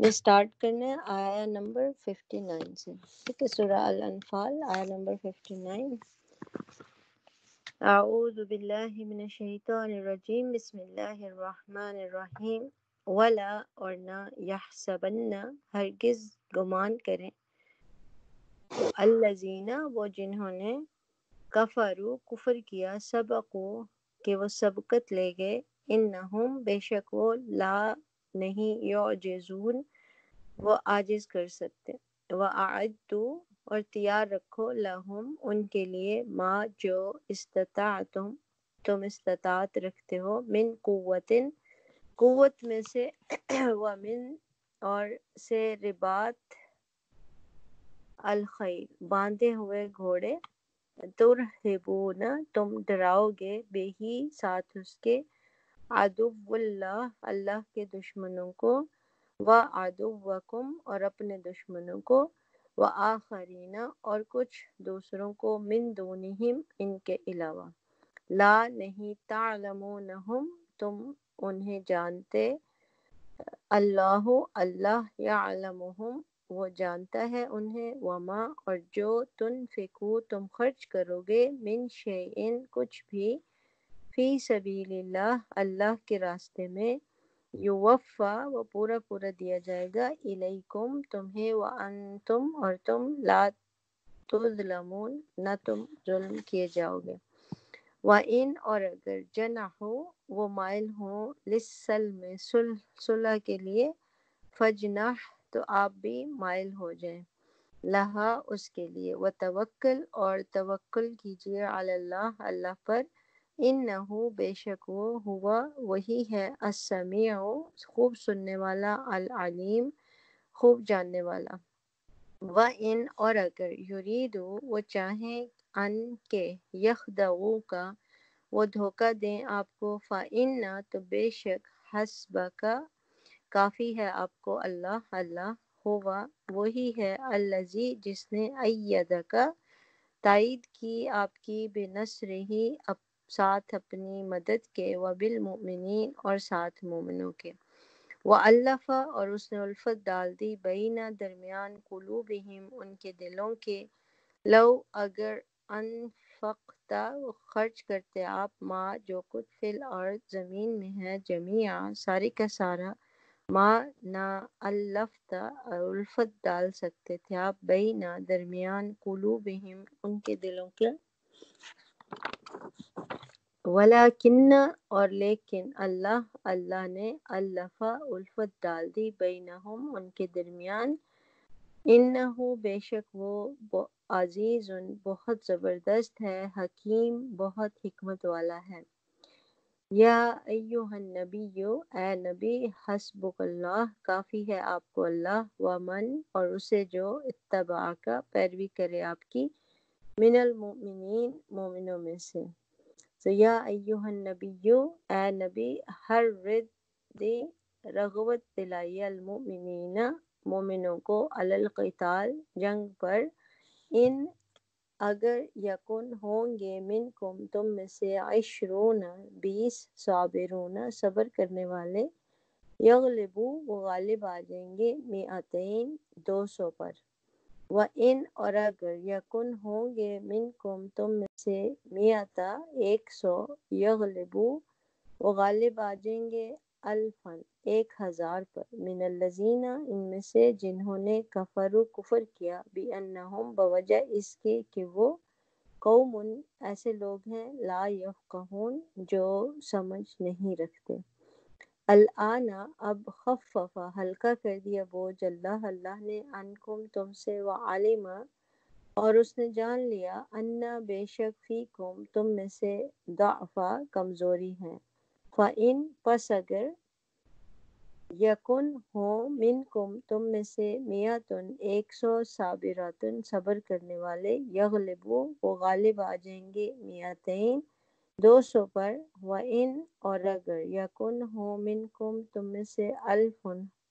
Start کرنے آیا number 59 سے، ٹھیک ہے، سورہ الانفال آیا نمبر 59۔ اعوذ باللہ من الشیطان الرجیم، بسم اللہ الرحمن الرحیم۔ ولا اور نہ، یحسبن ہرگز گمان کریں، الذین وہ جنہوں نے، کفروا کفر کیا، سبقوا کہ وہ سبقت لے گئے، انہم بے شک وہ، لا نہیں، یعجزون وہ عاجز کر سکتے، وَأَعِدُّوا اور تیار رکھو، لہم ان کے لیے، ما جو استطاعتم تم استطاعت رکھتے ہو، من قوتن قوت میں سے، ومن اور سے رباط الخیل باندھے ہوئے گھوڑے، ترہبون تم ڈراؤ گے، بہی ساتھ اس کے، عدو اللہ اللہ کے دشمنوں کو، وعدوکم اور اپنے دشمنوں کو، وآخرین اور کچھ دوسروں کو، من دونہم ان کے علاوہ، لا نہیں، تعلمونہم تم انہیں جانتے، اللہ اللہ یعلمہم وہ جانتا ہے انہیں، وما اور جو تنفقو تم خرچ کرو گے، من شیئن کچھ بھی، فی سبیل اللہ اللہ کے راستے میں، یوفا وہ پورا پورا دیا جائے گا، الیکم تمہیں، وانتم اور تم، لا تظلمون نہ تم ظلم کیے جاؤ گے، وَإِنْ اور اگر، جنحوا وہ مائل ہوں، للسلم صلح کے لیے، فجنح تو آپ بھی مائل ہو جائیں، لہا اس کے لیے، وتوکل اور توکل کیجیے، علی اللہ اللہ پر، انہ بے شک وہ، ہوا وہی ہے، السمیع خوب سننے والا، العلیم خوب جاننے والا، وَإِنْ اور اگر، یریدوا وہ چاہیں، ان کے، یخدعوک وہ دھوکہ دیں آپ کو، فإن تو بے شک، حسبک کافی ہے آپ کو، اللہ اللہ، ہوا وہی ہے، الذی جس نے، ایدک تائید کی آپ کی، بنصرہ ساتھ اپنی مدد کے، وبالمؤمنین اور ساتھ مومنوں کے، وَأَلَّفَ اور اس نے الفت ڈال دی، بین درمیان، قلوبہم ان کے دلوں کے، لو اگر، انفقتا خرچ کرتے آپ، ما جو کچھ، فی الارض زمین میں ہے، جمیعا ساری کا سارا، ما نہ، الفتا الفت ڈال سکتے تھے آپ، بینا درمیان، قلوبہم ان کے دلوں کے، ولیکن اور لیکن، اللہ اللہ نے، الف الفت ڈال دی، بینہم ان کے درمیان، انہ بے شک وہ، عزیز بہت زبردست ہے، حکیم بہت حکمت والا ہے، یا ایہا النبی اے نبی، حسبک اللہ کافی ہے آپ کو اللہ، ومن اور اسے جو، اتبعک پیروی کرے آپ کی، من المؤمنین مومنوں میں سے، تو یا ایہا النبی اے نبی، حرض دی رغبت دلائیے، المؤمنین مومنوں کو، علی القتال جنگ پر، ان اگر، یکن ہوں گے، منکم تم میں سے، 20 20 صابرون صبر کرنے والے، یغلبوا وہ غالب آ جائیں گے، 200 200 پر، وَإِنْ اور اگر، یکن ہوں گے، منکم تم میں سے، 100 یغلبوا وہ غالب آ جائیں گے، 1000 پر، من الذین ان میں سے جنہوں نے، کفروا کفر کیا، بِأَنَّهُمْ بوجہ اس کے کہ وہ، قوم ایسے لوگ ہیں، لا یفقہون جو سمجھ نہیں رکھتے، الآن اب، خفف ہلکا کر دیا بوجھ اللہ اللہ نے، عنکم تم سے، وعلم اور اس نے جان لیا، انا بے شک، فیکم تم میں سے، ضعفا کمزوری ہے، فإن پس اگر، یکن ہو، منکم تم میں سے، 100 صابراتن صبر کرنے والے، یغلبوا وہ غالب آ جائیں گے، 200 پر، وَإِنْ اور اگر، یکن ہو، منکم تم میں سے،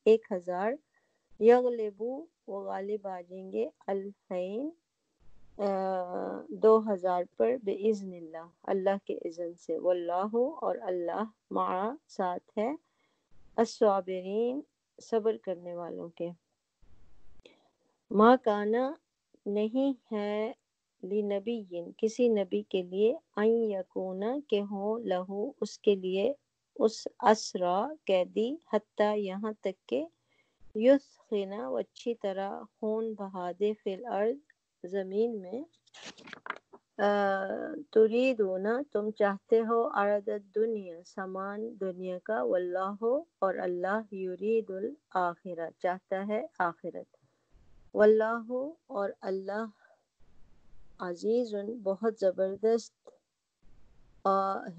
1000 یغلبوا وہ غالب آ جائیں گے، 2000 پر، بِإِذْنِ اللہ اللہ کے اذن سے، واللہ اور اللہ، مع ساتھ ہے، الصابرین صبر کرنے والوں کے۔ ماں کانا نہیں ہے لنبی کسی نبی کے لیے ان یکونا کہ ہو لہو اس کے لیے اس اسرا قیدی حتیٰ یہاں تک کہ یثخنا وہ اچھی طرح خون بہا دے فی الارض زمین میں۔ تریدون تم چاہتے ہو عرض الدنیا سامان دنیا کا، واللہ اور اللہ یرید الآخرہ چاہتا ہے آخرت، واللہ اور اللہ عزیز بہت زبردست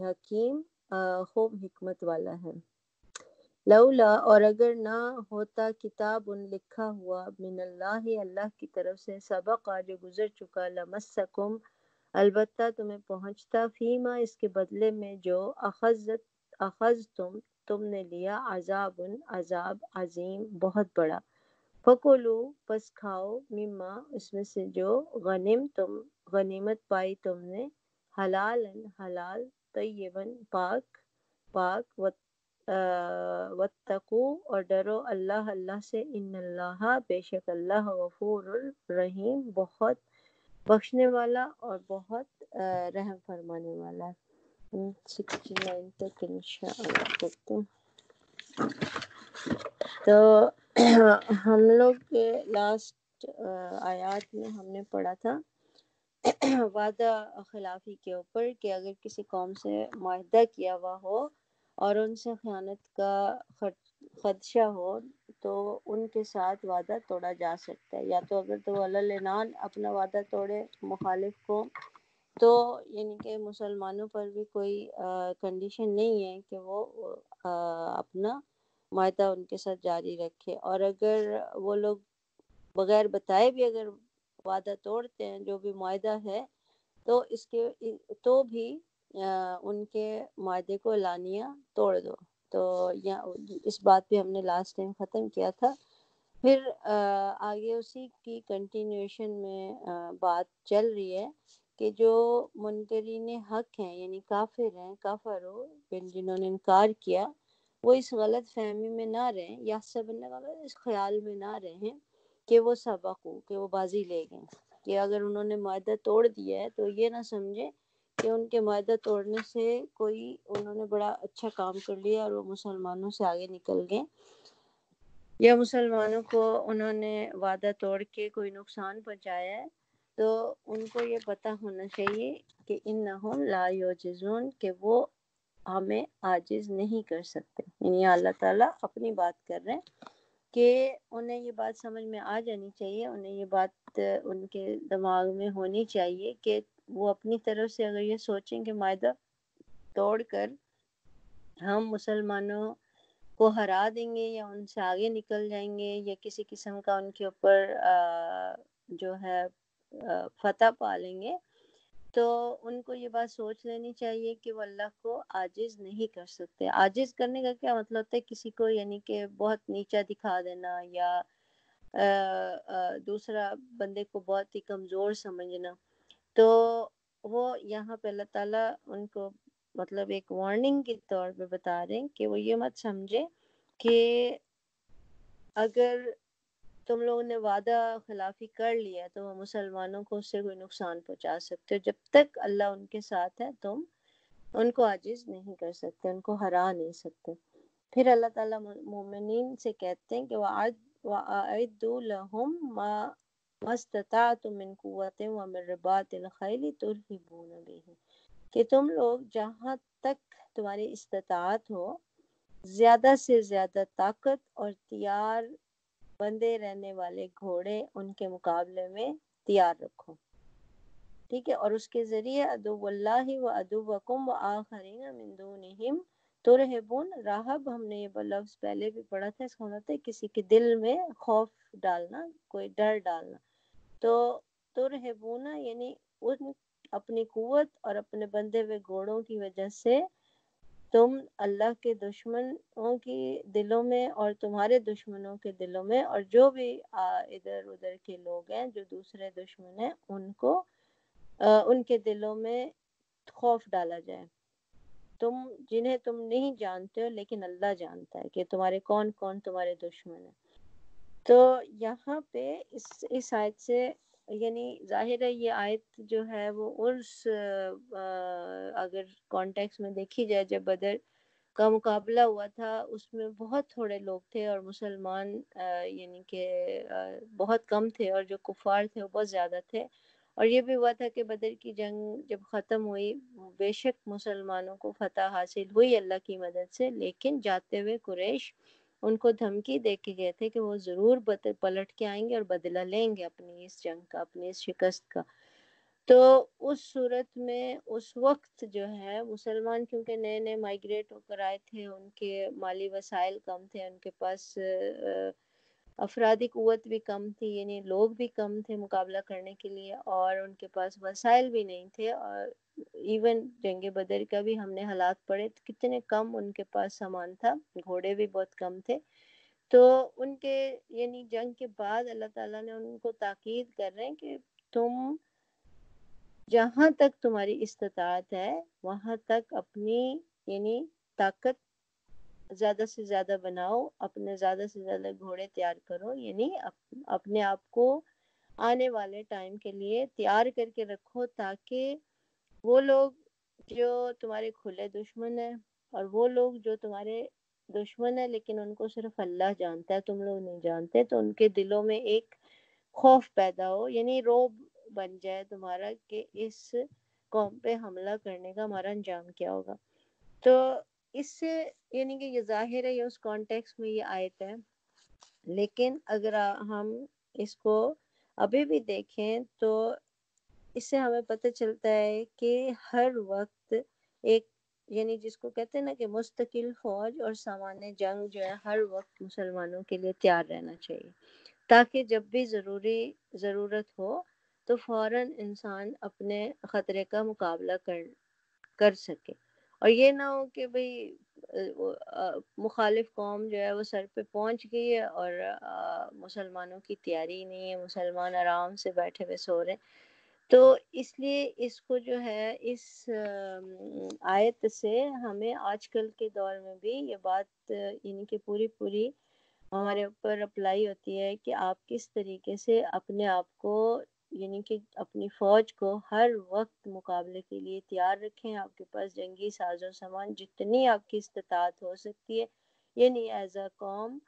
حکیم خوب حکمت والا ہے۔ لولا اور اگر نہ ہوتا کتاب لکھا ہوا من اللہ اللہ کی طرف سے سبق جو گزر چکا لمسکم البتہ تمہیں پہنچتا فیما اس کے بدلے میں جو تم نے لیا عذاب عظیم بہت بڑا۔ فکلوا پس کھاؤ مما اس میں سے جو غنیمت پائی تم نے حلال طیباً پاک واتقوا اور ڈرو اللہ سے ان اللہ بے شک اللہ غفور الرحیم بہت بخشنے والا اور بہت رحم فرمانے والا ہے۔ 69 تک انشاءاللہ پڑھتے ہیں۔ تو ہم لوگ لاسٹ آیات میں ہم نے پڑھا تھا وعدہ خلافی کے اوپر کہ اگر کسی قوم سے معاہدہ کیا ہوا ہو اور ان سے خیانت کا خدشہ ہو تو ان کے ساتھ وعدہ توڑا جا سکتا ہے، یا تو اگر تو علالعنان اپنا وعدہ توڑے مخالف کو تو یعنی کہ مسلمانوں پر بھی کوئی کنڈیشن نہیں ہے کہ وہ اپنا معاہدہ ان کے ساتھ جاری رکھے، اور اگر وہ لوگ بغیر بتائے بھی اگر وعدہ توڑتے ہیں جو بھی معاہدہ ہے تو بھی ان کے معاہدے کو اعلانیہ توڑ دو۔ تو اس بات پہ ہم نے لاسٹ ٹائم ختم کیا تھا۔ پھر آگے اسی کی کنٹینیوشن میں بات چل رہی ہے کہ جو منکرین حق ہیں یعنی کافر ہیں جنہوں نے انکار کیا وہ اس غلط فہمی میں نہ رہیں، یا اس خیال میں نہ رہیں کہ وہ سبق ہو کہ وہ بازی لے گئے، کہ اگر انہوں نے معاہدہ توڑ دیا ہے تو یہ نہ سمجھے کہ ان کے معاہدہ توڑنے سے انہوں نے بڑا اچھا کام کر لیا اور وہ مسلمانوں سے آگے نکل گئے، یا مسلمانوں کو انہوں نے وعدہ توڑ کے کوئی نقصان پہنچایا ہے۔ تو ان کو یہ پتہ ہونا چاہیے کہ انہم لا یعجزون کہ وہ ہمیں عاجز نہیں کر سکتے، یعنی اللہ تعالیٰ اپنی بات کر رہے ہیں کہ انہیں یہ بات سمجھ میں آ جانی چاہیے، انہیں یہ بات ان کے دماغ میں ہونی چاہیے کہ وہ اپنی طرف سے اگر یہ سوچیں کہ معاہدہ توڑ کر ہم مسلمانوں کو ہرا دیں گے یا ان سے آگے نکل جائیں گے یا کسی قسم کا ان کے اوپر جو ہے فتح پا لیں گے، تو ان کو یہ بات سوچ لینی چاہیے کہ وہ اللہ کو عاجز نہیں کر سکتے۔ عاجز کرنے کا کیا مطلب ہوتا ہے؟ کسی کو یعنی کہ بہت نیچا دکھا دینا، یا دوسرا بندے کو بہت ہی کمزور سمجھنا۔ تو وہ یہاں پہ اللہ تعالیٰ ان کو مطلب ایک وارننگ کے طور پہ بتا رہے ہیں کہ وہ یہ مت سمجھے کہ اگر تم لوگوں نے وعدہ خلافی کر لیا تو وہ مسلمانوں کو اس سے کوئی نقصان پہنچا سکتے ہو، جب تک اللہ ان کے ساتھ ہے تم ان کو عاجز نہیں کر سکتے، ان کو ہرا نہیں سکتے۔ پھر اللہ تعالیٰ مومنین سے کہتے ہیں کہ وَأَعِدُّوا لَهُم مَا اسْتَطَعْتُم مِّن قُوَّةٍ وَمِن رِّبَاطِ الْخَيْلِ تُرْهِبُونَ بِهِ کہ تم لوگ جہاں تک تمہاری استطاعت ہو زیادہ سے زیادہ طاقت اور تیار بندے رہنے والے گھوڑے ان کے مقابلے میں تیار رکھو، ٹھیک ہے، اور اس کے ذریعے عدو اللہ و عدوکم و آخرین من دونہم ترہبون، راہب ہم نے یہ لفظ پہلے بھی پڑھا تھا، اس کا مطلب ہے کسی کے دل میں خوف ڈالنا، کوئی ڈر ڈالنا۔ تو ترہبون یعنی ان اپنی قوت اور اپنے بندے ہوئے گھوڑوں کی وجہ سے تم اللہ کے دشمنوں کے دلوں میں اور تمہارے دشمنوں کے دلوں میں اور جو بھی ادھر ادھر کے لوگ ہیں جو دوسرے دشمن ہیں ان کے دلوں میں خوف ڈالا جائے۔ جنہیں تم نہیں جانتے ہو لیکن اللہ جانتا ہے کہ تمہارے کون کون تمہارے دشمن ہیں۔ تو یہاں پہ اس آیت سے یعنی ظاہر ہے یہ آیت جو ہے وہ اگر کانٹیکس میں دیکھی جائے، جب بدر کا مقابلہ ہوا تھا اس میں بہت تھوڑے لوگ تھے اور مسلمان یعنی کہ بہت کم تھے، اور جو کفار تھے وہ بہت زیادہ تھے۔ اور یہ بھی ہوا تھا کہ بدر کی جنگ جب ختم ہوئی، بے شک مسلمانوں کو فتح حاصل ہوئی اللہ کی مدد سے، لیکن جاتے ہوئے قریش ان کو دھمکی دے کے گئے تھے کہ وہ ضرور پلٹ کے آئیں گے اور بدلہ لیں گے اپنی اس جنگ کا، اپنی اس شکست کا۔ تو اس صورت میں اس وقت جو ہے مسلمان کیونکہ نئے نئے مائیگریٹ ہو کر آئے تھے، ان کے مالی وسائل کم تھے، ان کے پاس افرادی قوت بھی کم تھی، یعنی لوگ بھی کم تھے مقابلہ کرنے کے لیے، اور ان کے پاس وسائل بھی نہیں تھے۔ اور ایون جنگ بدر کا بھی ہم نے حالات پڑھے کتنے کم ان کے پاس سامان تھا، گھوڑے بھی بہت کم تھے۔ تو ان کے یعنی جنگ کے بعد اللہ تعالیٰ نے ان کو تاکید کر رہے ہیں کہ تم جہاں تک تمہاری استطاعت ہے وہاں تک اپنی یعنی طاقت زیادہ سے زیادہ بناؤ، اپنے زیادہ سے زیادہ گھوڑے تیار کرو، یعنی اپنے آپ کو آنے والے ٹائم کے لیے تیار کر کے رکھو، تاکہ وہ لوگ جو تمہارے کھلے دشمن ہیں اور وہ لوگ جو تمہارے دشمن ہیں لیکن ان کو صرف اللہ جانتا ہے، تم لوگ نہیں جانتے، تو ان کے دلوں میں ایک خوف پیدا ہو، یعنی روب بن جائے تمہارا کہ اس قوم پہ حملہ کرنے کا ہمارا انجام کیا ہوگا۔ تو اس سے یعنی کہ یہ ظاہر ہے یہ اس کانٹیکس میں یہ آیت ہے، لیکن اگر ہم اس کو ابھی بھی دیکھیں تو اس سے ہمیں پتہ چلتا ہے کہ ہر وقت ایک یعنی جس کو کہتے ہیں نا کہ مستقل فوج اور سامان جنگ جو ہے ہر وقت مسلمانوں کے لیے تیار رہنا چاہیے، تاکہ جب بھی ضرورت ہو تو فوراً انسان اپنے خطرے کا مقابلہ کر سکے، اور یہ نہ ہو کہ بھئی مخالف قوم جو ہے وہ سر پہ پہنچ گئی ہے اور مسلمانوں کی تیاری نہیں ہے، مسلمان آرام سے بیٹھے ہوئے سو رہے ہیں۔ تو اس لیے اس کو جو ہے اس آیت سے ہمیں آج کل کے دور میں بھی یہ بات یعنی کہ پوری ہمارے اوپر اپلائی ہوتی ہے کہ آپ کس طریقے سے اپنے آپ کو یعنی کہ اپنی فوج کو ہر وقت مقابلے کے لیے تیار رکھیں، آپ کے پاس جنگی ساز و سامان جتنی آپ کی استطاعت ہو سکتی ہے، یعنی ایز اے قوم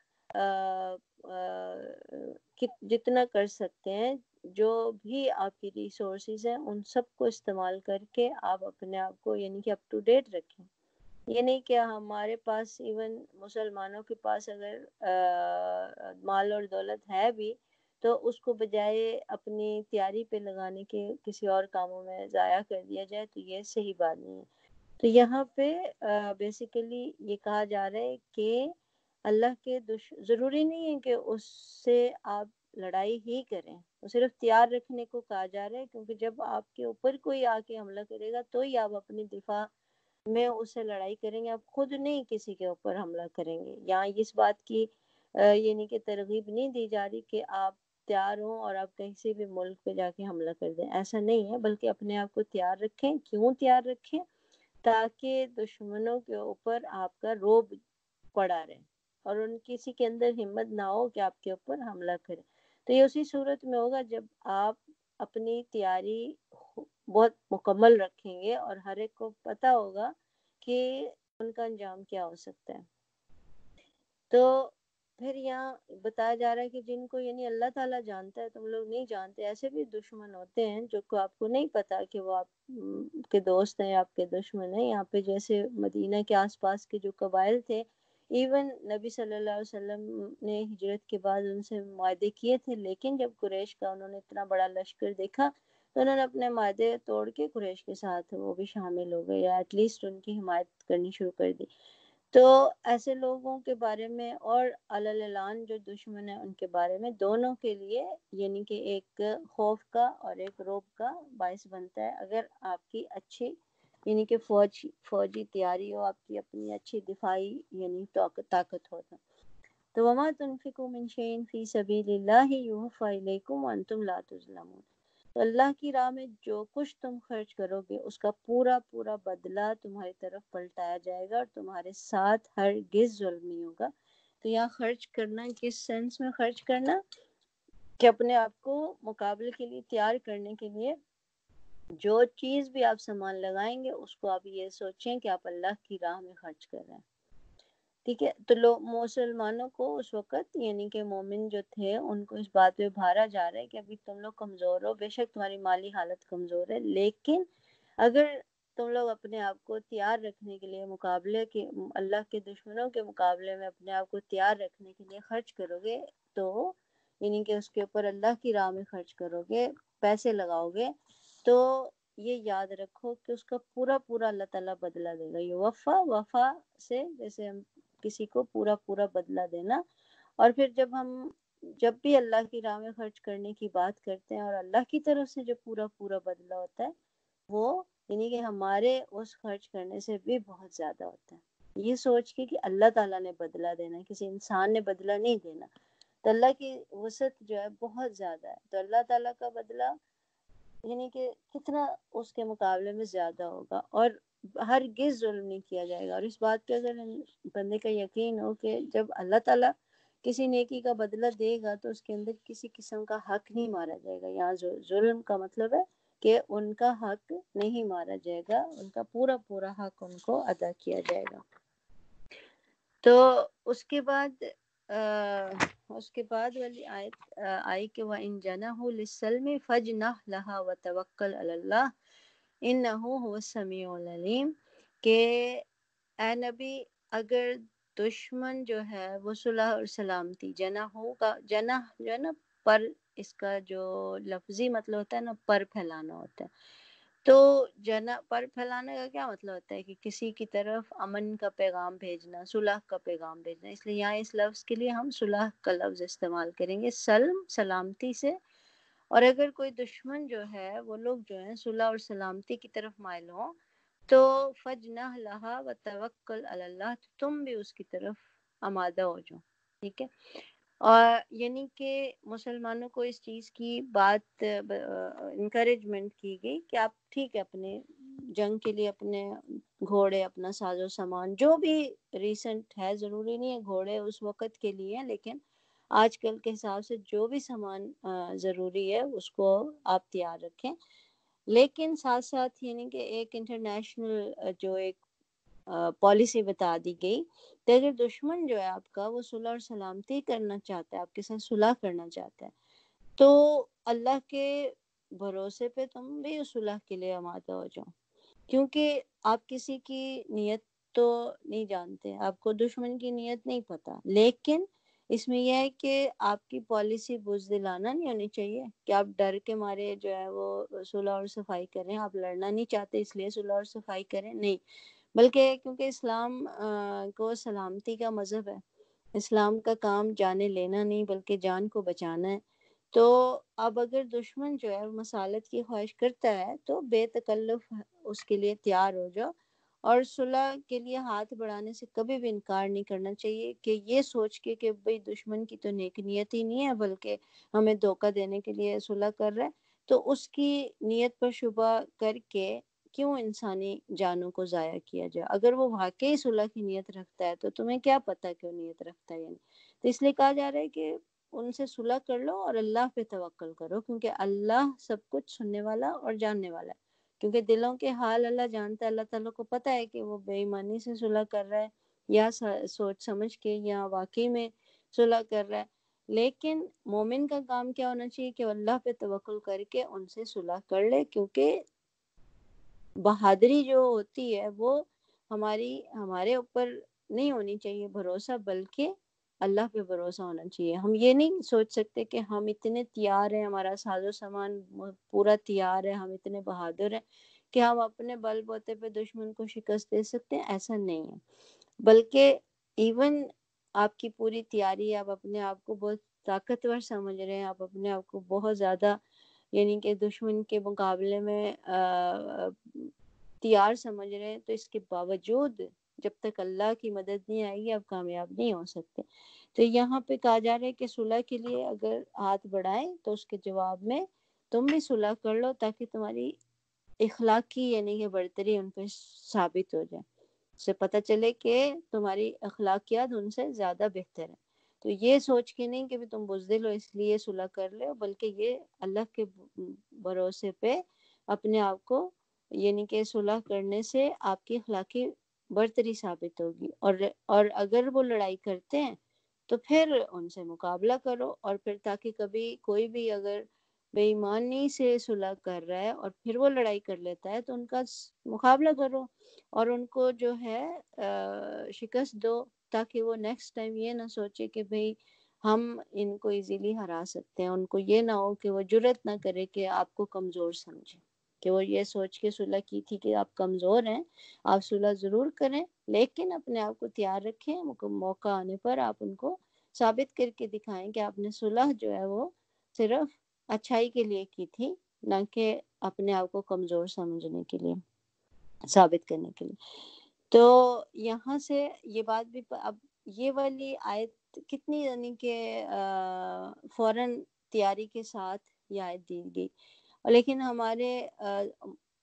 جتنا کر سکتے ہیں، جو بھی آپ کی ریسورسز ہیں ان سب کو استعمال کر کے آپ اپنے آپ کو یعنی کہ اپ ٹو ڈیٹ رکھیں۔ یہ نہیں کہ ہمارے پاس ایون مسلمانوں کے پاس اگر مال اور دولت ہے بھی تو اس کو بجائے اپنی تیاری پہ لگانے کے کسی اور کاموں میں ضائع کر دیا جائے، تو یہ صحیح بات نہیں ہے۔ تو یہاں پہ بیسیکلی یہ کہا جا رہا ہے کہ اللہ کے ضروری نہیں ہے کہ اس سے آپ لڑائی ہی کریں، وہ صرف تیار رکھنے کو کہا جا رہا ہے، کیونکہ جب آپ کے اوپر کوئی آ کے حملہ کرے گا تو ہی آپ اپنی دفاع میں اس سے لڑائی کریں گے، آپ خود نہیں کسی کے اوپر حملہ کریں گے۔ یہاں اس بات کی یعنی کہ ترغیب نہیں دی جا رہی کہ آپ تیار ہوں اور آپ کسی بھی ملک پہ جا کے حملہ کر دیں، ایسا نہیں ہے، بلکہ اپنے آپ کو تیار رکھیں۔ کیوں تیار رکھیں؟ تاکہ دشمنوں کے اوپر آپ کا رعب پڑا رہے اور ان کسی کے اندر ہمت نہ ہو کہ آپ کے اوپر حملہ کرے۔ تو یہ اسی صورت میں ہوگا جب آپ اپنی تیاری بہت مکمل رکھیں گے اور ہر ایک کو پتہ ہوگا کہ ان کا انجام کیا ہو سکتا ہے۔ تو پھر یہاں بتایا جا رہا ہے کہ جن کو یعنی اللہ تعالیٰ جانتا ہے، تم لوگ نہیں جانتے، ایسے بھی دشمن ہوتے ہیں جو کو آپ کو نہیں پتا کہ وہ آپ کے دوست ہیں، آپ کے دشمن ہیں۔ یہاں پہ جیسے مدینہ کے آس پاس کے جو قبائل تھے، ایون نبی صلی اللہ علیہ وسلم نے ہجرت کے بعد ان سے معاہدے کیے تھے، لیکن جب قریش کا انہوں نے اتنا بڑا لشکر دیکھا تو انہوں نے اپنے معاہدے توڑ کے قریش کے ساتھ وہ بھی شامل ہو گئے، یا ایٹ لیسٹ ان کی حمایت کرنی شروع کر دی۔ تو ایسے لوگوں کے بارے میں اور علی اعلان جو دشمن ہیں ان کے بارے میں، دونوں کے لیے یعنی کہ ایک خوف کا اور ایک رعب کا باعث بنتا ہے اگر آپ کی اچھی یعنی کہ فوجی تیاری ہو، آپ کی اپنی اچھی دفاعی یعنی طاقت ہو۔ تو وما تنفقوا من شيء في سبيل الله يوفى إليكم وأنتم لا تظلمون۔ تو اللہ کی راہ میں جو کچھ تم خرچ کرو گے اس کا پورا پورا بدلہ تمہاری طرف پلٹایا جائے گا اور تمہارے ساتھ ہرگز ظلم نہیں ہوگا۔ تو یہاں خرچ کرنا کس سینس میں خرچ کرنا، کہ اپنے آپ کو مقابلے کے لیے تیار کرنے کے لیے جو چیز بھی آپ سامان لگائیں گے اس کو آپ یہ سوچیں کہ آپ اللہ کی راہ میں خرچ کر رہے ہیں، ٹھیک ہے۔ تو لوگ مسلمانوں کو اس وقت یعنی کہ مومن جو تھے ان کو اس بات پہ ابھارا جا رہا ہے کہ ابھی تم لوگ کمزور ہو، بے شک تمہاری مالی حالت کمزور ہے، لیکن اگر تم لوگ اپنے آپ کو تیار رکھنے کے لیے مقابلے کے اللہ کے دشمنوں کے مقابلے میں اپنے آپ کو تیار رکھنے کے لیے خرچ کرو گے، تو یعنی کہ اس کے اوپر اللہ کی راہ میں خرچ کرو گے، پیسے لگاؤ گے، تو یہ یاد رکھو کہ اس کا پورا پورا اللہ تعالیٰ بدلہ دے گا۔ یہ وفا سے جیسے ہم کسی کو پورا پورا بدلہ دینا۔ اور پھر جب بھی اللہ کی راہ میں خرچ کرنے کی بات کرتے ہیں اور اللہ کی طرف سے جو پورا پورا بدلہ ہوتا ہے وہ یعنی کہ ہمارے اس خرچ کرنے سے بھی بہت زیادہ ہوتا ہے، یہ سوچ کے کہ اللہ تعالیٰ نے بدلہ دینا ہے، کسی انسان نے بدلہ نہیں دینا۔ تو اللہ کی وسعت جو ہے بہت زیادہ ہے، تو اللہ تعالیٰ کا بدلہ یعنی کہ کتنا اس کے مقابلے میں زیادہ ہوگا، اور ہرگز ظلم نہیں کیا جائے گا۔ اور اس بات پہ اگر بندے کا یقین ہو کہ جب اللہ تعالیٰ کسی نیکی کا بدلہ دے گا تو اس کے اندر کسی قسم کا حق نہیں مارا جائے گا، یہاں ظلم کا مطلب ہے کہ ان کا حق نہیں مارا جائے گا، ان کا پورا پورا حق ان کو ادا کیا جائے گا۔ تو اس کے بعد والی آیت آئی کہ وَإِن جَنَحُوا لِلسَّلْمِ فَاجْنَحْ لَهَا وَتَوَكَّلْ عَلَى اللَّهِ إِنَّهُ هُوَ السَّمِيعُ الْعَلِيمُ، کہ اے نبی اگر دشمن جو ہے وہ صلح اور سلامتی، جناح کا جناح جو ہے نا پر، اس کا جو لفظی مطلب ہوتا ہے نا پر پھیلانا ہوتا ہے، تو پر پھیلانے کا کیا مطلب ہوتا ہے کہ کسی کی طرف امن کا پیغام بھیجنا، صلح کا پیغام بھیجنا، اس لیے یہاں اس لفظ کے لیے ہم صلح کا لفظ استعمال کریں گے، سلم سلامتی سے۔ اور اگر کوئی دشمن جو ہے وہ لوگ جو ہیں صلح اور سلامتی کی طرف مائل ہوں تو فجنح لہا وتوکل علی اللہ، تم بھی اس کی طرف آمادہ ہو جاؤ، ٹھیک ہے۔ اور یعنی کہ مسلمانوں کو اس چیز کی بات انکریجمنٹ کی گئی کہ آپ ٹھیک ہے اپنے جنگ کے لیے اپنے گھوڑے، اپنا ساز و سامان جو بھی ریسنٹ ہے، ضروری نہیں ہے گھوڑے اس وقت کے لیے، لیکن آج کل کے حساب سے جو بھی سامان ضروری ہے اس کو آپ تیار رکھیں، لیکن ساتھ ساتھ یعنی کہ ایک انٹرنیشنل جو ایک پالیسی بتا دی گئی کہ اگر دشمن جو ہے آپ کا وہ صلح اور سلامتی کرنا چاہتا ہے، آپ کے ساتھ صلح کرنا چاہتا ہے، تو اللہ کے بھروسے پہ تم بھی اس صلح کے لیے آمادہ ہو جاؤ، کیونکہ آپ کسی کی نیت تو نہیں جانتے، آپ کو دشمن کی نیت نہیں پتہ، لیکن اس میں یہ ہے کہ آپ کی پالیسی بزدلانہ نہیں ہونی چاہیے کہ آپ ڈر کے مارے جو ہے وہ صلح اور صفائی کریں، آپ لڑنا نہیں چاہتے اس لیے صلح اور صفائی کریں، نہیں، بلکہ کیونکہ اسلام کو سلامتی کا مذہب ہے، اسلام کا کام جانے لینا نہیں بلکہ جان کو بچانا ہے۔ تو اب اگر دشمن جو ہے مسالت کی خواہش کرتا ہے تو بے تکلف اس کے لیے تیار ہو جاؤ، اور صلح کے لیے ہاتھ بڑھانے سے کبھی بھی انکار نہیں کرنا چاہیے کہ یہ سوچ کے کہ بھئی دشمن کی تو نیک نیت ہی نہیں ہے بلکہ ہمیں دھوکہ دینے کے لیے صلح کر رہا ہے، تو اس کی نیت پر شبہ کر کے کیوں انسانی جانوں کو ضائع کیا جائے؟ اگر وہ واقعی صلح کی نیت رکھتا ہے تو تمہیں کیا پتہ کہ وہ نیت رکھتا ہے، یعنی تو اس لیے کہا جا رہا ہے کہ ان سے صلح کر لو اور اللہ پہ توکل کرو، کیونکہ اللہ سب کچھ سننے والا اور جاننے والا ہے، کیونکہ دلوں کے حال اللہ جانتا ہے، اللہ تعالیٰ کو پتہ ہے کہ وہ بے ایمانی سے صلح کر رہا ہے یا سوچ سمجھ کے یا واقعی میں صلح کر رہا ہے، لیکن مومن کا کام کیا ہونا چاہیے کہ اللہ پہ توکل کر کے ان سے صلح کر لے، کیونکہ بہادری جو ہوتی ہے وہ ہمارے اوپر نہیں ہونی چاہیے بھروسہ، بلکہ اللہ پہ بھروسہ ہونا چاہیے۔ ہم یہ نہیں سوچ سکتے کہ ہم اتنے تیار ہیں، ہمارا ساز و سامان پورا تیار ہے، ہم اتنے بہادر ہیں کہ ہم اپنے بل بوتے پہ دشمن کو شکست دے سکتے ہیں، ایسا نہیں ہے، بلکہ ایون آپ کی پوری تیاری، آپ اپنے آپ کو بہت طاقتور سمجھ رہے ہیں، آپ اپنے آپ کو بہت زیادہ یعنی کہ دشمن کے مقابلے میں تیار سمجھ رہے ہیں، تو اس کے باوجود جب تک اللہ کی مدد نہیں آئے گی آپ کامیاب نہیں ہو سکتے۔ تو یہاں پہ کہا جا رہا ہے کہ صلح کے لیے اگر ہاتھ بڑھائیں تو اس کے جواب میں تم بھی صلح کر لو تاکہ تمہاری اخلاقی یعنی کہ برتری ان پہ ثابت ہو جائے، سے پتہ چلے کہ تمہاری اخلاقیات ان سے زیادہ بہتر ہے۔ تو یہ سوچ کے نہیں کہ بھی تم بزدل ہو اس لیے صلح کر لو، بلکہ یہ اللہ کے بھروسے پہ اپنے آپ کو یعنی کہ صلح کرنے سے آپ کی اخلاقی برتری ثابت ہوگی، اور اگر وہ لڑائی کرتے ہیں تو پھر ان سے مقابلہ کرو، اور پھر تاکہ کبھی کوئی بھی اگر بے ایمانی سے صلح کر رہا ہے اور پھر وہ لڑائی کر لیتا ہے تو ان کا مقابلہ کرو اور ان کو جو ہے شکست دو، تاکہ وہ نیکسٹ ٹائم یہ نہ سوچے کہ بھئی ہم ان کو ایزیلی ہرا سکتے ہیں، ان کو یہ نہ ہو کہ وہ جرأت نہ کرے کہ آپ کو کمزور سمجھے، کہ وہ یہ سوچ کے صلح کی تھی کہ آپ کمزور ہیں، آپ صلح ضرور کریں لیکن اپنے آپ کو تیار رکھیں، موقع آنے پر آپ ان کو ثابت کر کے دکھائیں کہ آپ نے صلح جو ہے وہ صرف اچھائی کے لیے کی تھی، نہ کہ اپنے آپ کو کمزور سمجھنے کے لیے، ثابت کرنے کے لیے۔ تو یہاں سے یہ بات بھی اب یہ والی آیت کتنی یعنی کہ فوراً تیاری کے ساتھ یہ آیت دی گئی، لیکن ہمارے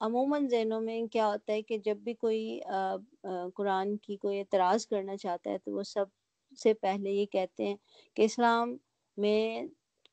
عموماً ذہنوں میں کیا ہوتا ہے کہ جب بھی کوئی قرآن کی کوئی اعتراض کرنا چاہتا ہے تو وہ سب سے پہلے یہ کہتے ہیں کہ اسلام میں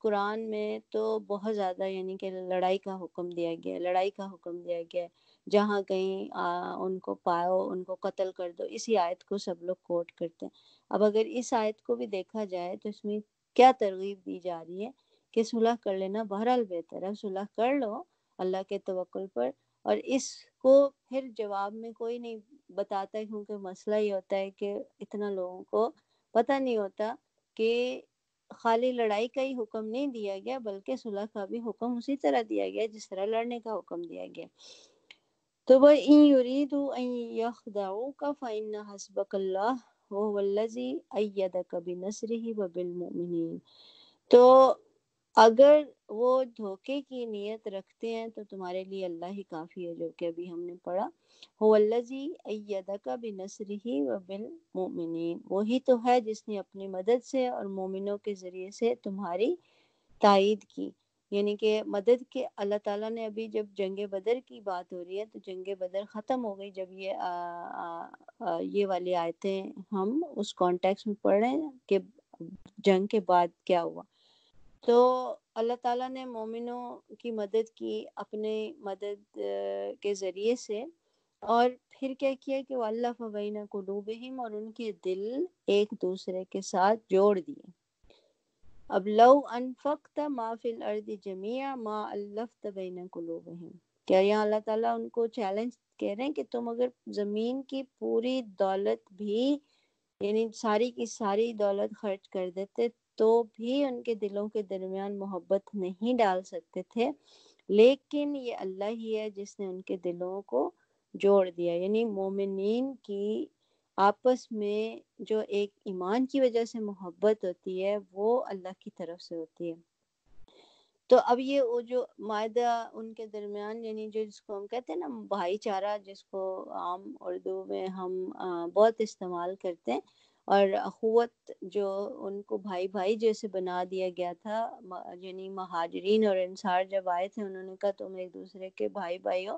قرآن میں تو بہت زیادہ یعنی کہ لڑائی کا حکم دیا گیا ہے، لڑائی کا حکم دیا گیا ہے، جہاں کہیں ان کو پاؤ ان کو قتل کر دو، اسی آیت کو سب لوگ کوٹ کرتے ہیں۔ اب اگر اس آیت کو بھی دیکھا جائے تو اس میں کیا ترغیب دی جا رہی ہے کہ صلح کر لینا بہرحال بہتر ہے، صلح کر لو اللہ کے توکل پر، اور اس کو پھر جواب میں کوئی نہیں بتاتا ہے، کیونکہ مسئلہ یہ ہوتا ہے کہ اتنا لوگوں کو پتہ نہیں ہوتا کہ خالی لڑائی کا ہی حکم نہیں دیا گیا بلکہ صلح کا بھی حکم اسی طرح دیا گیا جس طرح لڑنے کا حکم دیا گیا۔ تو وَإِن يُرِيدُوا أَن يَخْدَعُوكَ فَإِنَّ حَسْبَكَ اللَّهُ وَهُوَ الَّذِي أَيَّدَكَ بِنَصْرِهِ وَبِالْمُؤْمِنِينَ، تو اگر وہ دھوکے کی نیت رکھتے ہیں تو تمہارے لیے اللہ ہی کافی ہے، جو کہ ابھی ہم نے پڑھا، هُوَ الَّذِي أَيَّدَكَ بِنَصْرِهِ وَبِالْمُؤْمِنِينَ، وہی تو ہے جس نے اپنی مدد سے اور مومنوں کے ذریعے سے تمہاری تائید کی، یعنی کہ مدد کے اللہ تعالیٰ نے ابھی جب جنگ بدر کی بات ہو رہی ہے تو جنگ بدر ختم ہو گئی جب یہ والی آیتیں ہم اس کانٹیکس میں پڑھ رہے ہیں کہ جنگ کے بعد کیا ہوا، تو اللہ تعالیٰ نے مومنوں کی مدد کی اپنے مدد کے ذریعے سے، اور پھر کیا کیا کہ وَأَلَّفَ بَيْنَ قُلُوبِهِمْ، اور ان کے دل ایک دوسرے کے ساتھ جوڑ دیے۔ اب لو انفقت ما فی الارض جميعا ما الفت بین قلوبہم، کیا یہاں اللہ تعالیٰ ان کو چیلنج کہہ رہے ہیں کہ تم اگر زمین کی پوری دولت بھی یعنی ساری کی ساری دولت خرچ کر دیتے تو بھی ان کے دلوں کے درمیان محبت نہیں ڈال سکتے تھے، لیکن یہ اللہ ہی ہے جس نے ان کے دلوں کو جوڑ دیا، یعنی مومنین کی آپس میں جو ایک ایمان کی وجہ سے محبت ہوتی ہے وہ اللہ کی طرف سے ہوتی ہے۔ تو اب یہ وہ جو معاہدہ ان کے درمیان یعنی جو جس کو ہم کہتے ہیں نا بھائی چارہ، جس کو عام اردو میں ہم بہت استعمال کرتے ہیں، اور اخوت جو ان کو بھائی بھائی جیسے بنا دیا گیا تھا، یعنی مہاجرین اور انصار جب آئے تھے انہوں نے کہا تم ایک دوسرے کے بھائی بھائی ہو،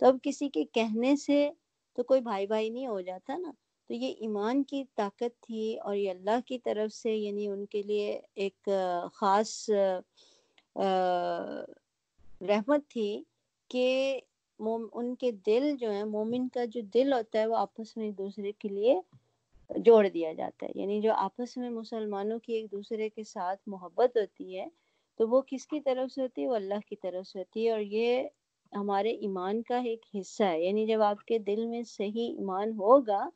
تو اب کسی کے کہنے سے تو کوئی بھائی بھائی نہیں ہو جاتا نا، تو یہ ایمان کی طاقت تھی اور یہ اللہ کی طرف سے یعنی ان کے لیے ایک خاص رحمت تھی کہ ان کے دل جو ہیں، مومن کا جو دل ہوتا ہے وہ آپس میں ایک دوسرے کے لیے جوڑ دیا جاتا ہے، یعنی جو آپس میں مسلمانوں کی ایک دوسرے کے ساتھ محبت ہوتی ہے تو وہ کس کی طرف سے ہوتی ہے؟ وہ اللہ کی طرف سے ہوتی ہے، اور یہ ہمارے ایمان کا ایک حصہ ہے، یعنی جب آپ کے دل میں صحیح ایمان ہوگا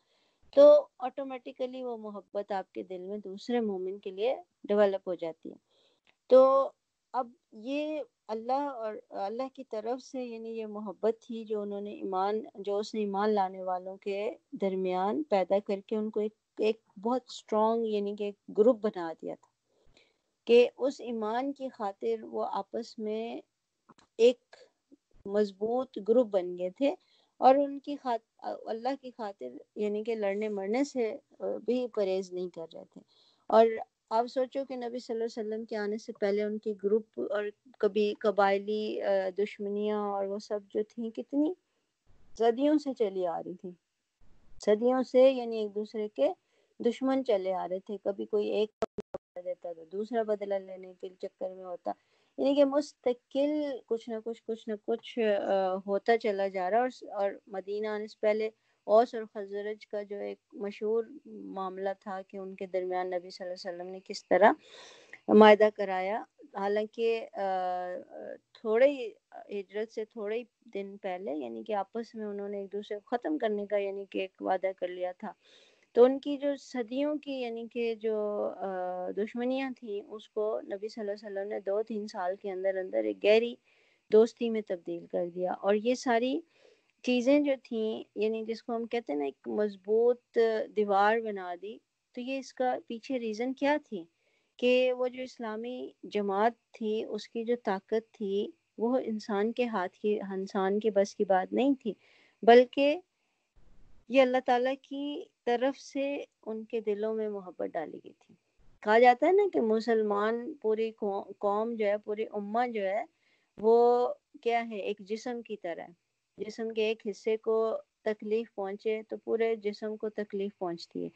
تو آٹومیٹیکلی وہ محبت آپ کے دل میں دوسرے مومن کے لیے ڈیولپ ہو جاتی ہے۔ تو اب یہ اللہ اور اللہ کی طرف سے یعنی یہ محبت تھی جو انہوں نے اس نے ایمان لانے والوں کے درمیان پیدا کر کے ان کو ایک بہت اسٹرانگ یعنی کہ ایک گروپ بنا دیا تھا کہ اس ایمان کی خاطر وہ آپس میں ایک مضبوط گروپ بن گئے تھے، اور ان کی اللہ کی خاطر یعنی کہ لڑنے مرنے سے بھی پرہیز نہیں کر رہے تھے۔ اور آپ سوچو کہ نبی صلی اللہ علیہ وسلم کے آنے سے پہلے ان کے گروپ اور کبھی قبائلی دشمنیاں اور وہ سب جو تھیں کتنی صدیوں سے چلی آ رہی تھی، صدیوں سے، یعنی ایک دوسرے کے دشمن چلے آ رہے تھے. کبھی کوئی ایک بدلہ دیتا تو دوسرا بدلہ لینے کے چکر میں ہوتا، یعنی کہ مستقل کچھ نہ کچھ ہوتا چلا جا رہا. اور مدینہ آنے سے پہلے اوس اور خزرج کا جو ایک مشہور معاملہ تھا کہ ان کے درمیان نبی صلی اللہ علیہ وسلم نے کس طرح معاہدہ کرایا. حالانکہ تھوڑے ہجرت سے تھوڑے ہی دن پہلے، یعنی کہ آپس میں انہوں نے ایک دوسرے کو ختم کرنے کا یعنی کہ ایک وعدہ کر لیا تھا. تو ان کی جو صدیوں کی یعنی کہ جو دشمنیاں تھیں اس کو نبی صلی اللہ علیہ وسلم نے 2-3 سال کے اندر اندر ایک گہری دوستی میں تبدیل کر دیا. اور یہ ساری چیزیں جو تھیں، یعنی جس کو ہم کہتے ہیں نا ایک مضبوط دیوار بنا دی. تو یہ اس کا پیچھے ریزن کیا تھی کہ وہ جو اسلامی جماعت تھی اس کی جو طاقت تھی وہ انسان کے ہاتھ کی، انسان کے بس کی بات نہیں تھی، بلکہ یہ اللہ تعالیٰ کی طرف سے ان کے دلوں میں محبت ڈالی گئی تھی. کہا جاتا ہے نا کہ مسلمان پوری قوم جو ہے، پوری امہ جو ہے، وہ کیا ہے، ایک جسم کی طرح ہے. جسم کے ایک حصے کو تکلیف پہنچے تو پورے جسم کو تکلیف پہنچتی ہے.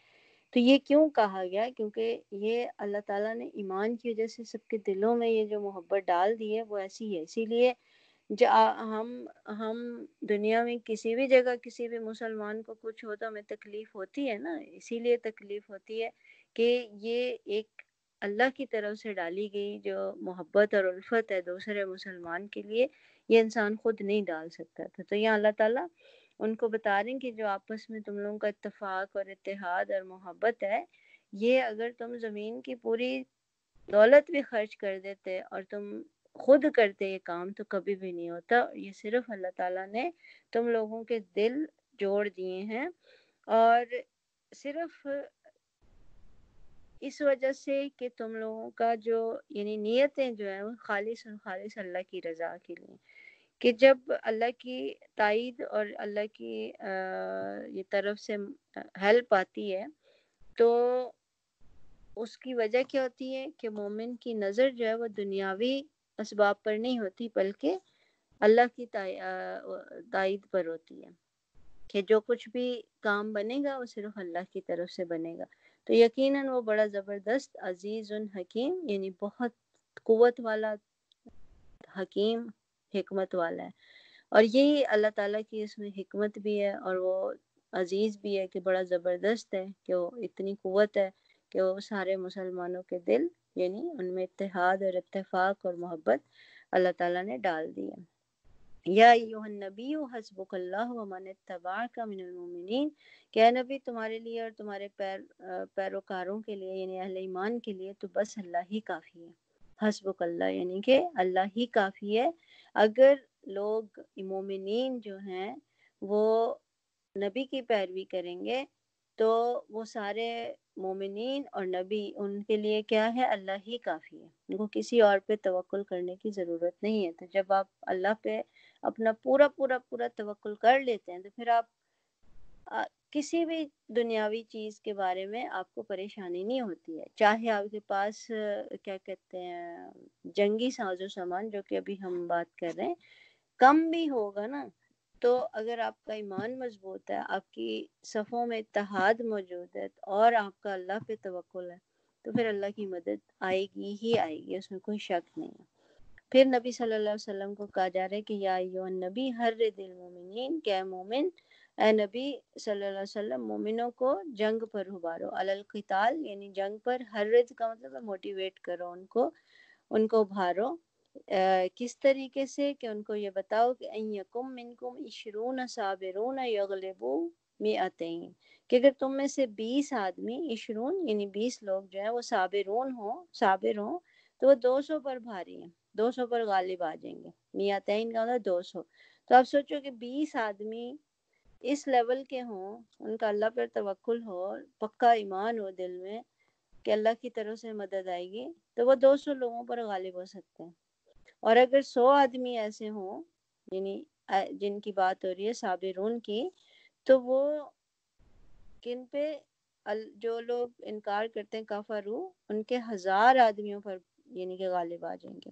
تو یہ کیوں کہا گیا؟ کیونکہ یہ اللہ تعالیٰ نے ایمان کی وجہ سے سب کے دلوں میں یہ جو محبت ڈال دی ہے وہ ایسی ہے. اسی لیے ہم دنیا میں کسی بھی جگہ کسی بھی مسلمان کو کچھ ہو تو ہمیں تکلیف ہوتی ہے نا. اسی لیے تکلیف ہوتی ہے کہ یہ ایک اللہ کی طرف سے ڈالی گئی جو محبت اور الفت ہے دوسرے مسلمان کے لیے، یہ انسان خود نہیں ڈال سکتا تھا. تو یہاں اللہ تعالیٰ ان کو بتا رہے ہیں کہ جو آپس میں تم لوگوں کا اتفاق اور اتحاد اور محبت ہے، یہ اگر تم زمین کی پوری دولت بھی خرچ کر دیتے اور تم خود کرتے یہ کام تو کبھی بھی نہیں ہوتا. یہ صرف اللہ تعالیٰ نے تم لوگوں کے دل جوڑ دیے ہیں، اور صرف اس وجہ سے کہ تم لوگوں کا جو یعنی نیتیں جو ہیں وہ خالص اللہ کی رضا کے لیے. کہ جب اللہ کی تائید اور اللہ کی یہ طرف سے ہیلپ آتی ہے تو اس کی وجہ کیا ہوتی ہے کہ مومن کی نظر جو ہے وہ دنیاوی اسباب پر نہیں ہوتی بلکہ اللہ کی تائید پر ہوتی ہے کہ جو کچھ بھی کام بنے گا وہ صرف اللہ کی طرف سے بنے گا. تو یقیناً وہ بڑا زبردست عزیز حکیم، یعنی بہت قوت والا، حکیم، حکمت والا ہے. اور یہی اللہ تعالیٰ کی اس میں حکمت بھی ہے اور وہ عزیز بھی ہے کہ بڑا زبردست ہے کہ وہ اتنی قوت ہے کہ وہ سارے مسلمانوں کے دل یعنی ان میں اتحاد اور اتفاق اور محبت اللہ تعالیٰ نے ڈال دی ہے. یا ایھا النبی حسبک اللہ ومن اتبعک من المؤمنین، کہ اے نبی تمہارے لیے اور تمہارے پیروکاروں کے لیے یعنی اہل ایمان کے لیے تو بس اللہ ہی کافی ہے. حسبک اللہ یعنی کہ اللہ ہی کافی ہے. اگر لوگ مومنین جو ہیں وہ نبی کی پیروی کریں گے تو وہ سارے مومنین اور نبی ان کے لیے کیا ہے؟ اللہ ہی کافی ہے. ان کو کسی اور پہ توکل کرنے کی ضرورت نہیں ہے. تو جب آپ اللہ پہ اپنا پورا توکل کر لیتے ہیں تو پھر آپ کسی بھی دنیاوی چیز کے بارے میں آپ کو پریشانی نہیں ہوتی ہے. چاہے آپ کے پاس کیا کہتے ہیں جنگی ساز و سامان جو کہ ابھی ہم بات کر رہے ہیں کم بھی ہوگا نا، تو اگر آپ کا ایمان مضبوط ہے، آپ کی صفوں میں اتحاد موجود ہے اور آپ کا اللہ پہ توکل ہے تو پھر اللہ کی مدد آئے گی ہی آئے گی، اس میں کوئی شک نہیں ہے. پھر نبی صلی اللہ علیہ وسلم کو کہا جا رہا ہے کہ یا ایھا النبی حرض المؤمنین، کہ اے مومن، اے نبی صلی اللہ علیہ وسلم مومنوں کو جنگ پر ابھارو، علی القتال یعنی جنگ پر. حرض کا مطلب ہے موٹیویٹ کرو، ان کو ابھارو. کس طریقے سے؟ کہ ان کو یہ بتاؤ کہ ان یکم منکم 20 صابرون یغلبوا 200، کہ اگر تم میں سے 20 آدمی، 20 یعنی 20 لوگ جو ہیں وہ صابر ہوں تو وہ 200 پر بھاری ہیں، 200 پر غالب آ جائیں گے. 200 کا مطلب 200. تو آپ سوچو کہ 20 آدمی اس لیول کے ہوں، ان کا اللہ پر توکل ہو، پکا ایمان ہو دل میں کہ اللہ کی طرف سے مدد آئے گی، تو وہ 200 لوگوں پر غالب ہو سکتے ہیں. اور اگر 100 آدمی ایسے ہوں یعنی جن کی بات ہو رہی ہے صابرون کی، تو وہ کن پہ؟ جو لوگ انکار کرتے ہیں کافرو، ان کے 1000 آدمیوں پر یعنی کہ غالب آ جائیں گے.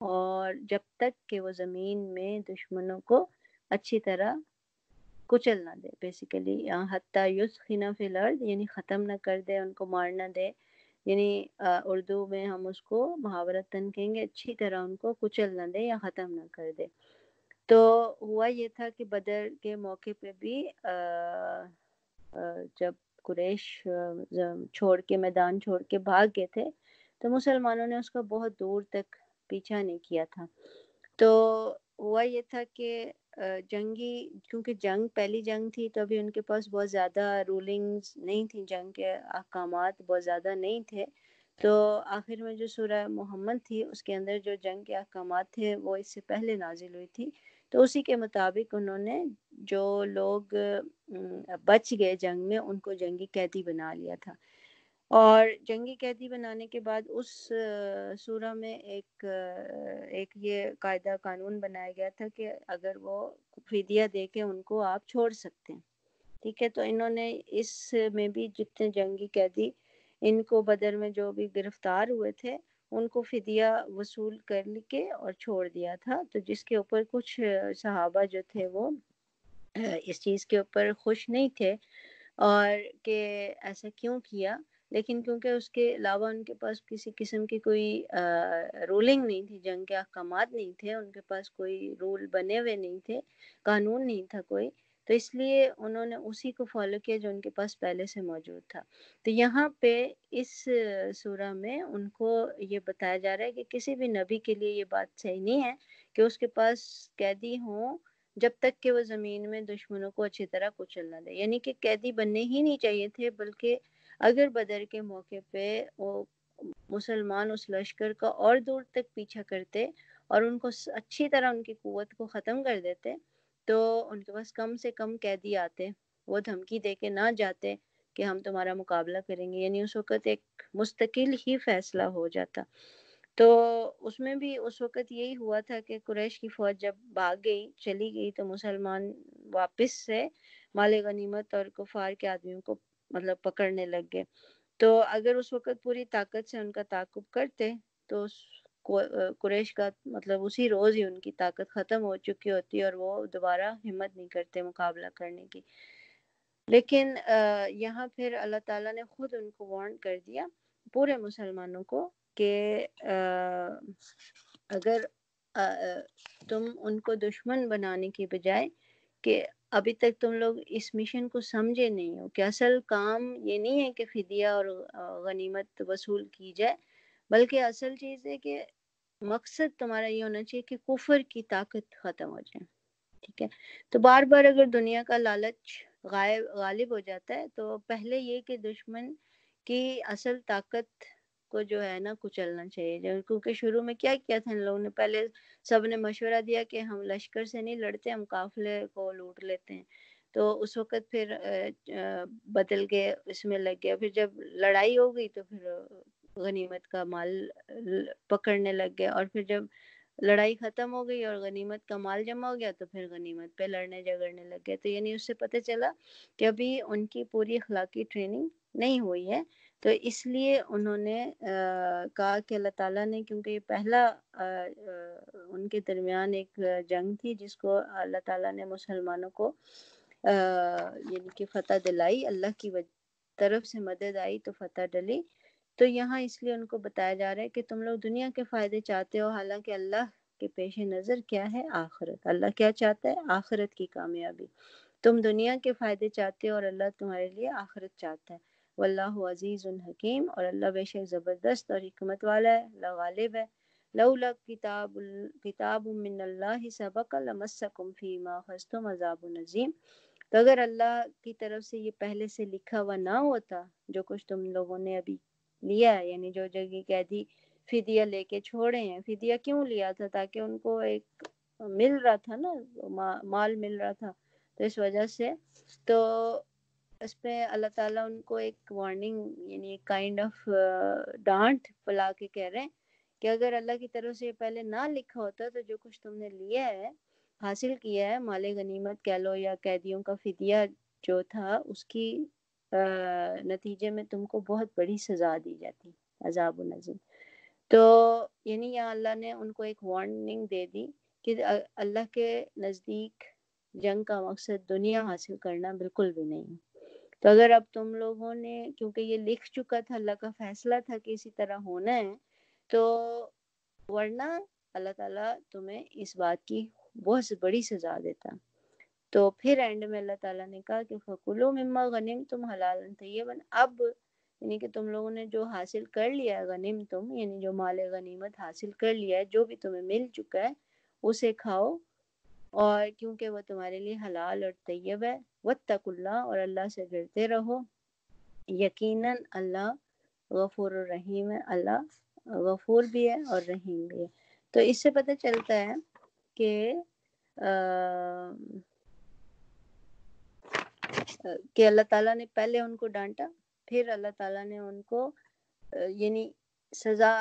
اور جب تک کہ وہ زمین میں دشمنوں کو اچھی طرح کچل نہ دے، بیسیکلی حتیٰ یسخن فی الارض، یعنی ختم نہ کر دے، ان کو مار نہ دے، یعنی اردو میں ہم اس کو محاورتاً کہیں گے اچھی طرح ان کو کچل نہ دے یا ختم نہ کر دے۔ تو ہوا یہ تھا کہ بدر کے موقع پہ بھی جب قریش چھوڑ کے میدان چھوڑ کے بھاگ گئے تھے تو مسلمانوں نے اس کا بہت دور تک پیچھا نہیں کیا تھا۔ تو ہوا یہ تھا کہ جنگی، کیونکہ جنگ پہلی جنگ تھی تو ابھی ان کے پاس بہت زیادہ رولنگز نہیں تھیں، جنگ کے احکامات بہت زیادہ نہیں تھے، تو آخر میں جو سورہ محمد تھی اس کے اندر جو جنگ کے احکامات تھے وہ اس سے پہلے نازل ہوئی تھی، تو اسی کے مطابق انہوں نے جو لوگ بچ گئے جنگ میں ان کو جنگی قیدی بنا لیا تھا۔ اور جنگی قیدی بنانے کے بعد اس سورہ میں ایک یہ قاعدہ قانون بنایا گیا تھا کہ اگر وہ فدیہ دے کے ان کو آپ چھوڑ سکتے ہیں، ٹھیک ہے۔ تو انہوں نے اس میں بھی جتنے جنگی قیدی ان کو بدر میں جو بھی گرفتار ہوئے تھے ان کو فدیہ وصول کر کے اور چھوڑ دیا تھا، تو جس کے اوپر کچھ صحابہ جو تھے وہ اس چیز کے اوپر خوش نہیں تھے اور کہ ایسا کیوں کیا، لیکن کیونکہ اس کے علاوہ ان کے پاس کسی قسم کی کوئی رولنگ نہیں تھی، جنگ کے احکامات نہیں تھے، ان کے پاس کوئی رول بنے ہوئے نہیں تھے، قانون نہیں تھا کوئی، تو اس لیے انہوں نے اسی کو فالو کیا جو ان کے پاس پہلے سے موجود تھا۔ تو یہاں پہ اس سورہ میں ان کو یہ بتایا جا رہا ہے کہ کسی بھی نبی کے لیے یہ بات صحیح نہیں ہے کہ اس کے پاس قیدی ہوں جب تک کہ وہ زمین میں دشمنوں کو اچھی طرح کچل نہ دے، یعنی کہ قیدی بننے ہی نہیں چاہیے تھے، بلکہ اگر بدر کے موقع پہ وہ مسلمان اس لشکر کا اور دور تک پیچھا کرتے اور ان کو اچھی طرح ان کی قوت کو ختم کر دیتے تو ان کے پاس کم سے کم قیدی آتے، وہ دھمکی دے کے نہ جاتے کہ ہم تمہارا مقابلہ کریں گے، یعنی اس وقت ایک مستقل ہی فیصلہ ہو جاتا۔ تو اس میں بھی اس وقت یہی ہوا تھا کہ قریش کی فوج جب بھاگ گئی چلی گئی تو مسلمان واپس سے مال غنیمت اور کفار کے آدمیوں کو مطلب پکڑنے لگ گئے، تو اگر اس وقت پوری طاقت سے ان کا تعاقب کرتے تو قریش کا مطلب اسی روز ہی ان کی طاقت ختم ہو چکی ہوتی اور وہ دوبارہ ہمت نہیں کرتے مقابلہ کرنے کی، لیکن یہاں پھر اللہ تعالیٰ نے خود ان کو وارن کر دیا پورے مسلمانوں کو کہ اگر تم ان کو دشمن بنانے کی بجائے کہ ابھی تک تم لوگ اس مشن کو سمجھے نہیں ہو کہ اصل کام یہ نہیں ہے کہ فدیہ اور غنیمت وصول کی جائے، بلکہ اصل چیز ہے کہ مقصد تمہارا یہ ہونا چاہیے کہ کفر کی طاقت ختم ہو جائے، ٹھیک ہے۔ تو بار بار اگر دنیا کا لالچ غالب ہو جاتا ہے تو پہلے یہ کہ دشمن کی اصل طاقت کو جو ہے نا کچلنا چاہیے، کیونکہ شروع میں کیا کیا تھا ان لوگوں نے، پہلے سب نے مشورہ دیا کہ ہم لشکر سے نہیں لڑتے، ہم قافلے کو لوٹ لیتے ہیں، تو اس وقت پھر بدل کے اس میں لگ گیا، پھر جب لڑائی ہو گئی تو پھر غنیمت کا مال پکڑنے لگ گئے، اور پھر جب لڑائی ختم ہو گئی اور غنیمت کا مال جمع ہو گیا تو پھر غنیمت پہ لڑنے جھگڑنے لگ گئے، تو یعنی اس سے پتہ چلا کہ ابھی ان کی پوری اخلاقی ٹریننگ نہیں ہوئی ہے، تو اس لیے انہوں نے کہا کہ اللہ تعالیٰ نے، کیونکہ یہ پہلا ان کے درمیان ایک جنگ تھی جس کو اللہ تعالیٰ نے مسلمانوں کو یعنی کہ فتح دلائی، اللہ کی طرف سے مدد آئی تو فتح ڈلی، تو یہاں اس لیے ان کو بتایا جا رہا ہے کہ تم لوگ دنیا کے فائدے چاہتے ہو، حالانکہ اللہ کے پیش نظر کیا ہے؟ آخرت۔ اللہ کیا چاہتا ہے؟ آخرت کی کامیابی۔ تم دنیا کے فائدے چاہتے ہو اور اللہ تمہارے لیے آخرت چاہتا ہے۔ واللہ عزیز حکیم، اور اللہ بے شک زبردست اور حکمت والا ہے، اللہ غالب ہے۔ لولا کتاب من اللہ سبق لمسکم فیما اخذتم عذاب عظیم، تو اگر اللہ کی طرف سے یہ پہلے سے لکھا ہوا نہ ہوتا جو کچھ تم لوگوں نے ابھی لیا ہے، یعنی جو جگہ قیدی فدیہ لے کے چھوڑے ہیں، فدیہ کیوں لیا تھا؟ تاکہ ان کو ایک مل رہا تھا نا، مال مل رہا تھا، تو اس وجہ سے تو اس پہ اللہ تعالیٰ ان کو ایک وارننگ یعنی ایک کائنڈ آف ڈانٹ پلا کے کہہ رہے ہیں کہ اگر اللہ کی طرف سے یہ پہلے نہ لکھا ہوتا تو جو کچھ تم نے لیا ہے، حاصل کیا ہے، مال غنیمت کہہ لو یا قیدیوں کا فدیہ جو تھا، اس کی نتیجے میں تم کو بہت بڑی سزا دی جاتی، عذاب العظیم۔ تو یعنی یہاں اللہ نے ان کو ایک وارننگ دے دی کہ اللہ کے نزدیک جنگ کا مقصد دنیا حاصل کرنا بالکل بھی نہیں. تو اگر اب تم لوگوں نے، کیونکہ یہ لکھ چکا تھا، اللہ کا فیصلہ تھا کہ اسی طرح ہونا ہے، تو ورنہ اللہ تعالیٰ تمہیں اس بات کی بہت بڑی سزا دیتا. تو پھر اینڈ میں اللہ تعالیٰ نے کہا کہ فَكُلُوا مِمَّا غَنِمْتُمْ حَلَالًا طَيِّبًا. اب یعنی کہ تم لوگوں نے جو حاصل کر لیا ہے غنیمتم، یعنی جو مال غنیمت حاصل کر لیا ہے، جو بھی تمہیں مل چکا ہے اسے کھاؤ، اور کیونکہ وہ تمہارے لیے حلال اور طیب ہے. واتقوا اللہ، اور اللہ سے ڈرتے رہو، یقیناً اللہ غفور الرحیم ہے، اللہ غفور بھی ہے اور رحیم بھی ہے. تو اس سے پتہ چلتا ہے کہ کہ اللہ تعالیٰ نے پہلے ان کو ڈانٹا، پھر اللہ تعالیٰ نے ان کو یعنی سزا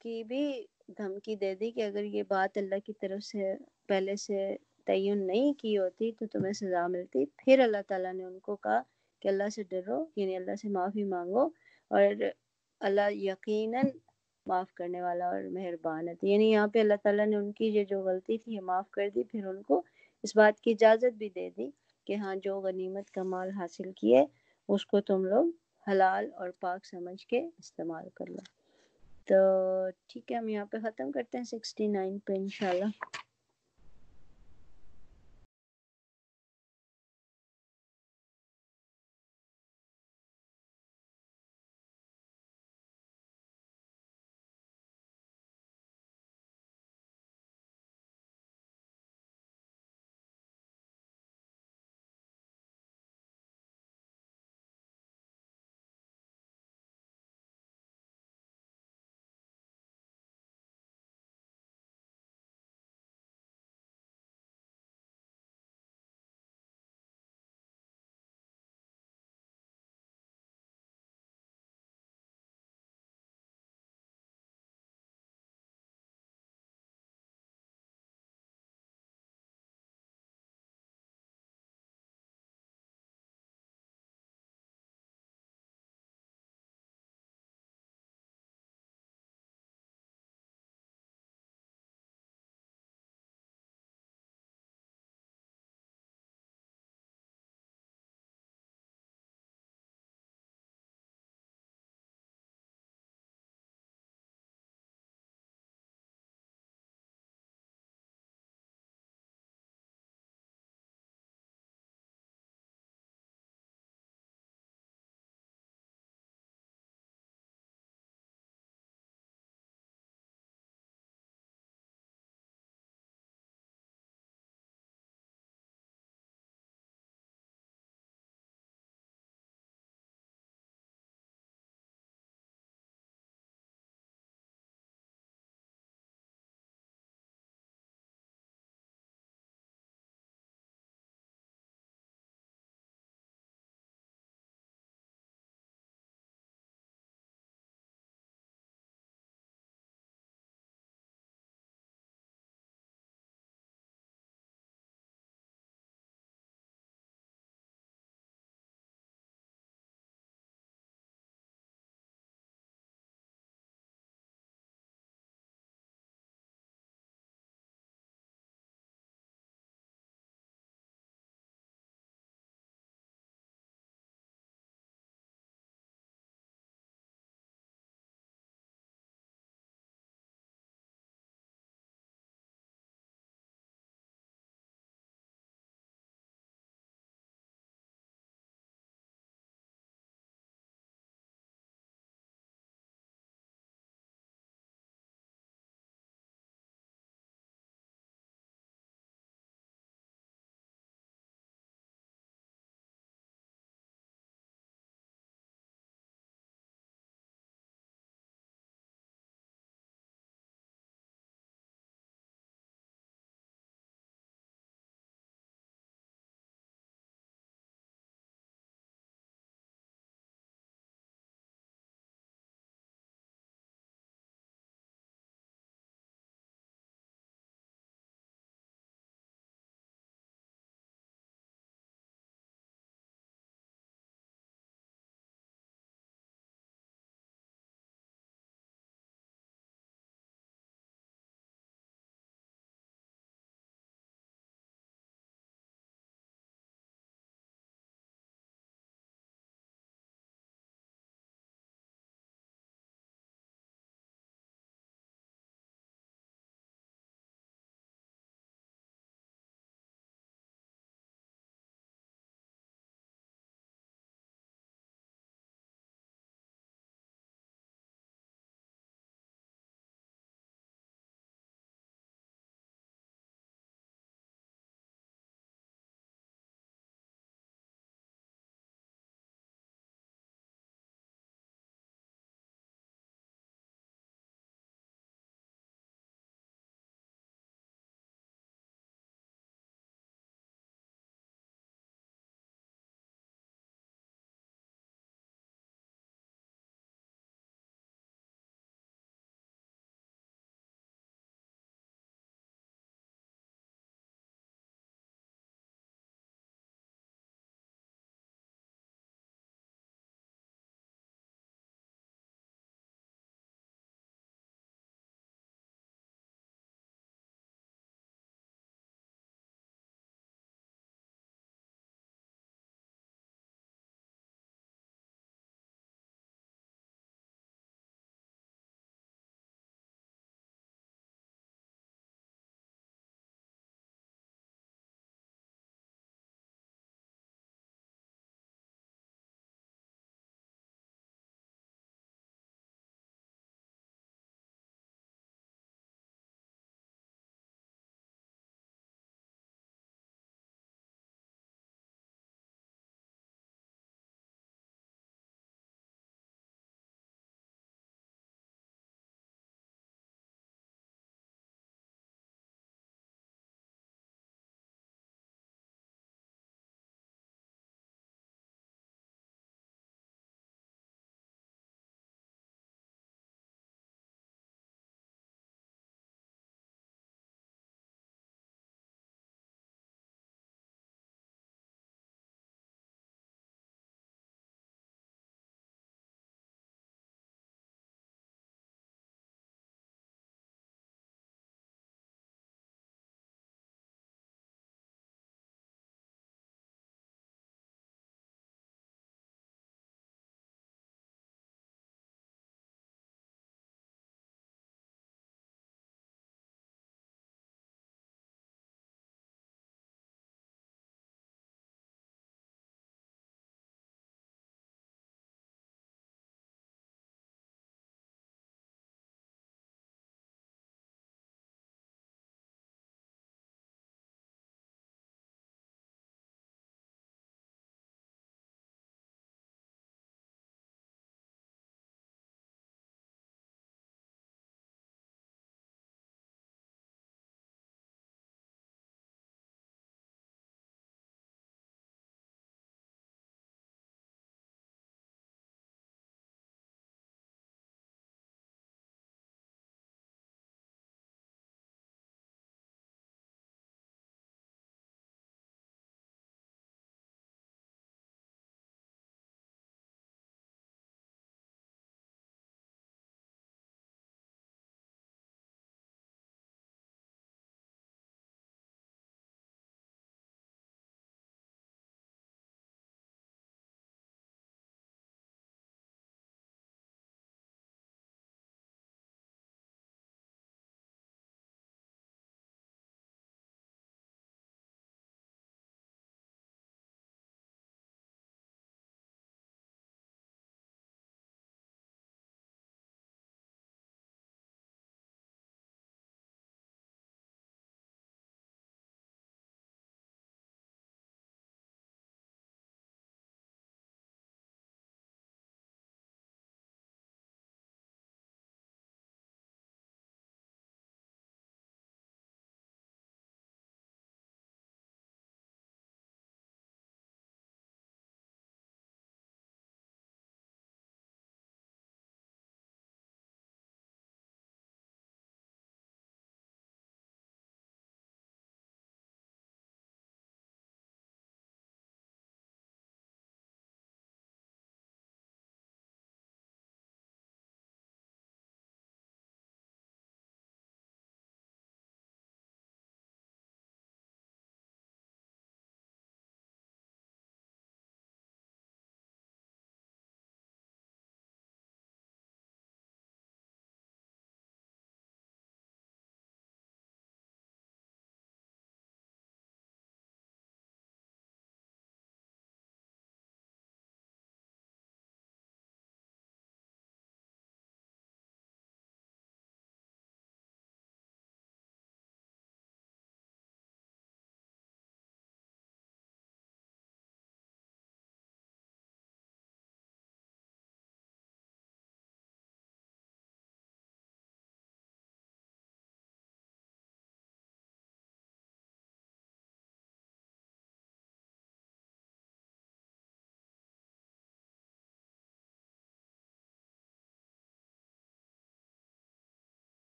کی بھی دھمکی دے دی کہ اگر یہ بات اللہ کی طرف سے پہلے سے تعین نہیں کی ہوتی تو تمہیں سزا ملتی. پھر اللہ تعالیٰ نے ان کو کہا کہ اللہ سے ڈرو، یعنی اللہ سے معافی مانگو، اور اللہ یقیناً معاف کرنے والا اور مہربان ہے. یعنی یہاں پہ اللہ تعالیٰ نے ان کی یہ جو غلطی تھی یہ معاف کر دی، پھر ان کو اس بات کی اجازت بھی دے دی کہ ہاں جو غنیمت کا مال حاصل کیے اس کو تم لوگ حلال اور پاک سمجھ کے استعمال کر لو. تو ٹھیک ہے، ہم یہاں پہ ختم کرتے ہیں 69 پہ انشاءاللہ.